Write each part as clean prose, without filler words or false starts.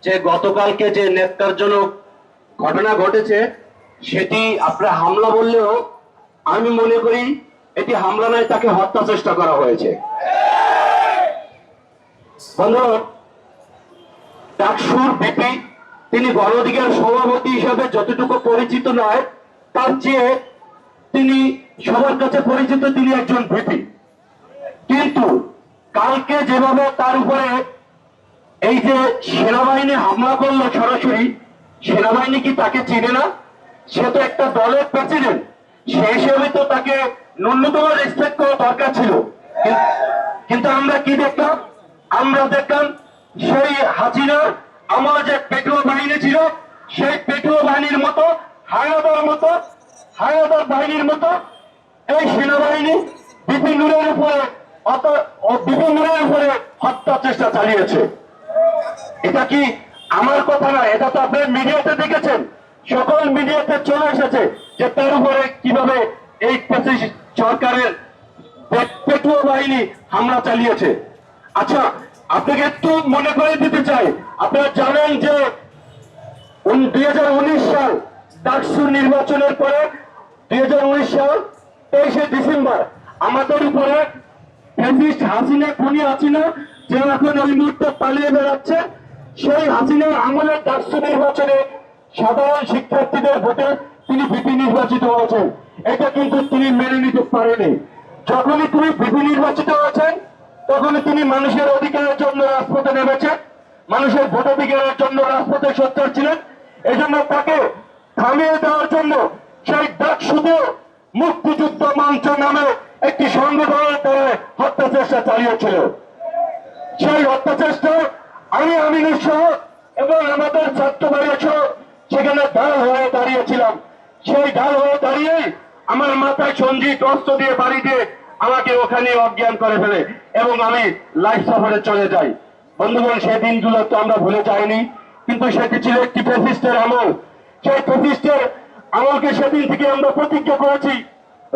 যে গতকালকে যে ন্যাক্কারজনক ঘটনা ঘটেছে সেটি আপনারা হামলা বললেও আমি মনে করি এটি হামলা নয়, তাকে হত্যা চেষ্টা করা হয়েছে। বন্ধুগণ, ডাকসুর বিপি তিনি গণ অধিকার সভাপতি হিসাবে যতটুকু পরিচিত নয়, তার চেয়ে তিনি সবার কাছে পরিচিত, তিনি একজন ভিপি। কিন্তু কালকে যেভাবে তার উপরে এই যে সেনাবাহিনী হামলা করলো সরাসরি, সেনাবাহিনী কি তাকে চিনে না? সে তো একটা দলের প্রেসিডেন্ট, সে হিসেবে তো তাকে ন্যূনতম রেসপেক্ট করা দরকার ছিল। কিন্তু আমরা কি দেখলাম? আমরা দেখলাম সেই হাসিনা আমার যে পেট্রোল বাহিনী ছিল, সেই পেট্রোল বাহিনীর মতো হায়দার বাহিনীর মতো এই সেনাবাহিনী বিপিন নুরের উপরে হত্যা চেষ্টা চালিয়েছে। এটা কি আমার কথা না, এটা তো আপনি মিডিয়াতে দেখেছেন, সকল মিডিয়াতে চলে এসেছে যে তার উপরে কিভাবে এই সরকারের পেট্রোল বাহিনী হামলা চালিয়েছে। আচ্ছা, আপনাকে একটু মনে করে দিতে চাই, আপনারা জানেন যে 2019 সাল ডাকসু নির্বাচনের পরে 2019 সাল 23শে ডিসেম্বর আমাদের উপরে ফ্যাসিস্ট হাসিনা, খুনি হাসিনা, যে এখন ওই মুহূর্তে পালিয়ে বেড়াচ্ছে, সেই হাসিনার আমলের ডাকসু নির্বাচনে সাধারণ শিক্ষার্থীদের ভোটে তিনি ভিপি নির্বাচিত হয়েছেন। এটা কিন্তু তিনি মেনে নিতে পারেনি। যখনই তিনি ভিপি নির্বাচিত হয়েছেন তখনই তিনি মানুষের অধিকারের জন্য রাজপথে নেমেছেন, মানুষের ভোটাধিকারের জন্য রাজপথে সোচ্চার ছিলেন। এই জন্য তাকে থামিয়ে দেওয়ার জন্য সেই ডাকসুতে মুক্তিযুদ্ধ মঞ্চ নামে একটি সংগঠনের দ্বারা হত্যা চেষ্টা চালিয়েছিল। সেই হত্যা চেষ্টায় আমি আমিনুর সহ এবং আমাদের ছাত্র ভাইয়ের সহ সেখানে ঢাল হয়ে দাঁড়িয়েছিলাম। সেই ঢাল হয়ে দাঁড়িয়ে আমার মাথায় সঞ্জিত অস্ত্র দিয়ে বাড়ি দিয়ে আমাকে ওখানে অজ্ঞান করে ফেলে এবং আমি লাইফ সফরে চলে যাই। বন্ধুগণ, সেই দিনগুলো তো আমরা ভুলে যাইনি, কিন্তু সেটি ছিল একটি ফ্যাসিস্টের আমল। সেই ফ্যাসিস্টের আমলকে সেদিন থেকে আমরা প্রতিজ্ঞা করেছি,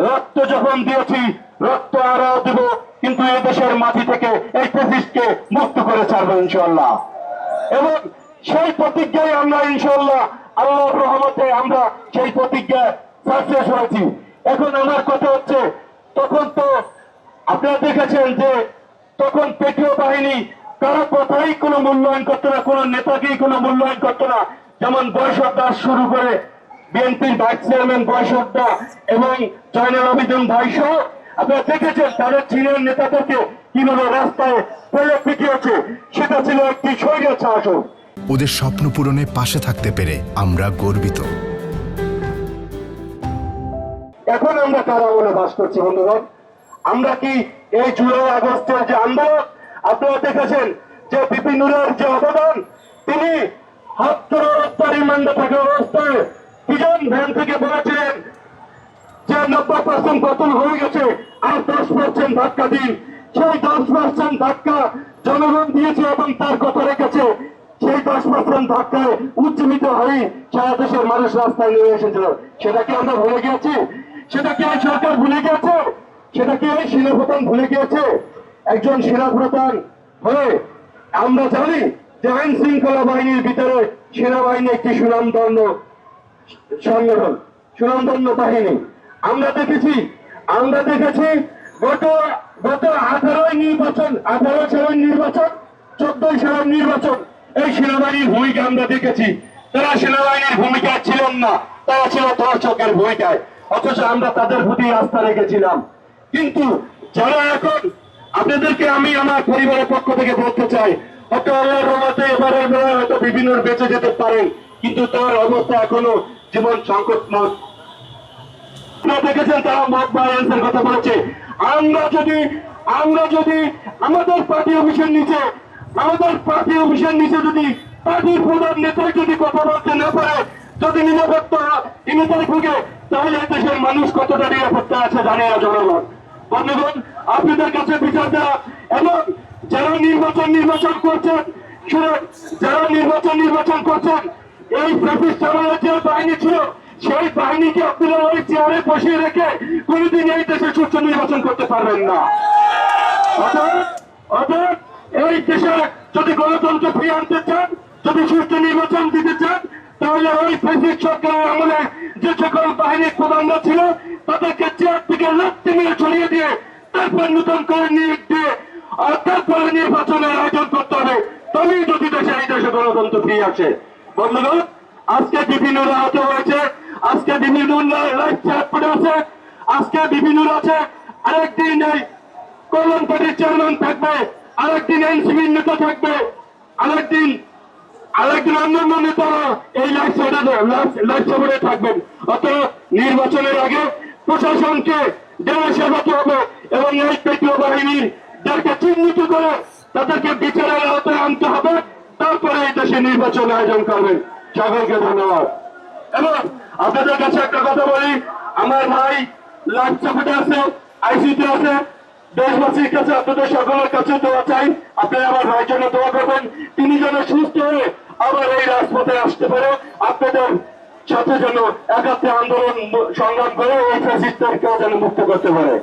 রক্ত যখন দিয়েছি রক্ত আরো দেব, কিন্তু এই দেশের মাটি থেকে এই ফ্যাসিস্টকে মুক্ত করে ছাড়বো ইনশাআল্লাহ। এবং সেই প্রতিজ্ঞায় আমরা ইনশাআল্লাহ আল্লাহর রহমতে আমরা সেই প্রতিজ্ঞা সাকসেস হয়েছি। এখন আমার কথা হচ্ছে, তখন তো আপনারা দেখেছেন যে তখন পেট্রোল বাহিনী কারো কথাই কোনো মূল্যায়ন করতো না, কোনো নেতাকেই কোনো মূল্যায়ন করতো না। যেমন বয়সর দাস শুরু করে বিএনপির ভাইস চেয়ারম্যান বয়সর দাস এবং জয়নুল আবেদিন ভাই সহ আপনারা দেখেছেন তাদের সিনিয়র নেতাদেরকে কিভাবে রাস্তায় ফেলে পিটিয়েছে। সেটা ছিল একটি স্বৈরাচার শাসন। ওদের স্বপ্ন পূরণে পাশে থাকতে পেরে আমরা গর্বিত। এখন আমরা কার আমলে বাস করছি বন্ধুগণ? আমরা কি এই জুলাই আগস্টের যে আন্দোলন আপনারা দেখেছেন যে বিপিন নুরের যে অবদান, তিনি হত্যা রিমান্ডে থাকা অবস্থায় দুজন ভ্যান থেকে বলেছিলেন যে 90% পতন হয়ে গেছে, আর 10% ধাক্কা দিন। সেই 10% ধাক্কা জনগণ দিয়েছে এবং তার কথা রেখেছে। সেই 10% ধাক্কায় উজ্জীবিত হয়ে সারা দেশের মানুষ রাস্তায় নেমে এসেছিল। সেটা কি আমরা ভুলে গিয়েছি? সেটা কি এই সরকার ভুলে গিয়েছে? সেটা কি এই সেনাপ্রধান ভুলে গিয়েছে? একজন সেনাপ্রধান হয়ে আমরা জানি যে আইন শৃঙ্খলা বাহিনীর ভিতরে সেনাবাহিনী একটি সুনামধন্য সংগঠন, সুনামধন্য বাহিনী। আমরা দেখেছি গত 18 নির্বাচন, 18 সালের নির্বাচন, 14 সালের নির্বাচন, এই সেনাবাহিনীর ভূমিকা আমরা দেখেছি। তারা সেনাবাহিনীর ভূমিকা ছিলেন না, তারা ছিল দর্শকের ভূমিকায়, অথচ আমরা তাদের প্রতি আস্থা রেখেছিলাম। কিন্তু যারা এখন, আপনাদেরকে আমি আমার পরিবারের পক্ষ থেকে বলতে চাই, হয়তো আল্লাহর রহমতে এবারের বেলায় হয়তো বিভিন্ন বেঁচে যেতে পারেন, কিন্তু তার অবস্থা এখনো জীবন সংকটময়। আপনারা দেখেছেন তারা মত ভায়োলেন্সের কথা বলেছে। আমরা যদি আমাদের পার্টি অফিসের নিচে যদি পার্টির প্রধান নেতা যদি কথা বলতে না পারে, যদি নিরাপত্তাহীনতায় ভুগে, তাহলে দেশের মানুষ কতটা নিরাপত্তা আছে জানে না জনগণ। বন্ধুগণ, আপনাদের কাছে বিচার দেওয়া এবং যারা নির্বাচন করছেন এই ফ্যাসিস্ট আমলের যে বাহিনী ছিল, সেই বাহিনীকে আপনারা ওই চেয়ারে বসিয়ে রেখে কোনদিন এই দেশে সুষ্ঠু নির্বাচন করতে পারবেন না। অতএব এই দেশে যদি গণতন্ত্র ফিরিয়ে আনতে চান, যদি সুষ্ঠু নির্বাচন দিতে চান তাহলে ওই ফ্যাসিস্ট সরকারের আমলে যে সকল বাহিনীর প্রধানরা ছিল তাদেরকে চেয়ার থেকে লাথি মেরে ছড়িয়ে দিয়ে তারপর নতুন করে নিয়োগ দিয়ে আর তারপরে নির্বাচনের আয়োজন করতে হবে, তবেই যদি দেশে এই দেশে গণতন্ত্র ফিরে আসে। বন্ধুগণ, আজকে বিভিন্নরা আহত হয়েছে, আজকে বিভিন্ন লাইফ চ্যাট পড়ে আছে, আজকে বিভিন্ন আছে। আরেকদিন এই কল্যাণ পার্টির চেয়ারম্যান থাকবে, আরেকদিন এনসিপির নেতা থাকবে, আরেকদিন অন্যান্য নেতারা এই লাইফ সাপোর্টে থাকবেন। অতএব নির্বাচনের আগে প্রশাসনকে দেশে সাজাতে হবে এবং এই পেট্রো বাহিনীর যাকে চিহ্নিত করে তাদেরকে বিচারের আওতায় আনতে হবে, তারপরে এই দেশে নির্বাচন আয়োজন করবেন। সকলকে ধন্যবাদ। এবং আপনাদের কাছে একটা কথা বলি, আমার ভাই লাইফ সাপোর্টে আছে, আইসিতে আছে, দেশবাসীর কাছে আপনাদের সকলের কাছে দোয়া চাই, আপনারা আমার ভাইয়ের জন্য দোয়া করবেন, তিনি যেন সুস্থ হয়ে আবার এই রাজপথে আসতে পারে, আপনাদের সাথে যেন একাত্রে আন্দোলন সংগ্রাম করে এই ফ্যাসিস্টদেরকেও যেন মুক্ত করতে পারে।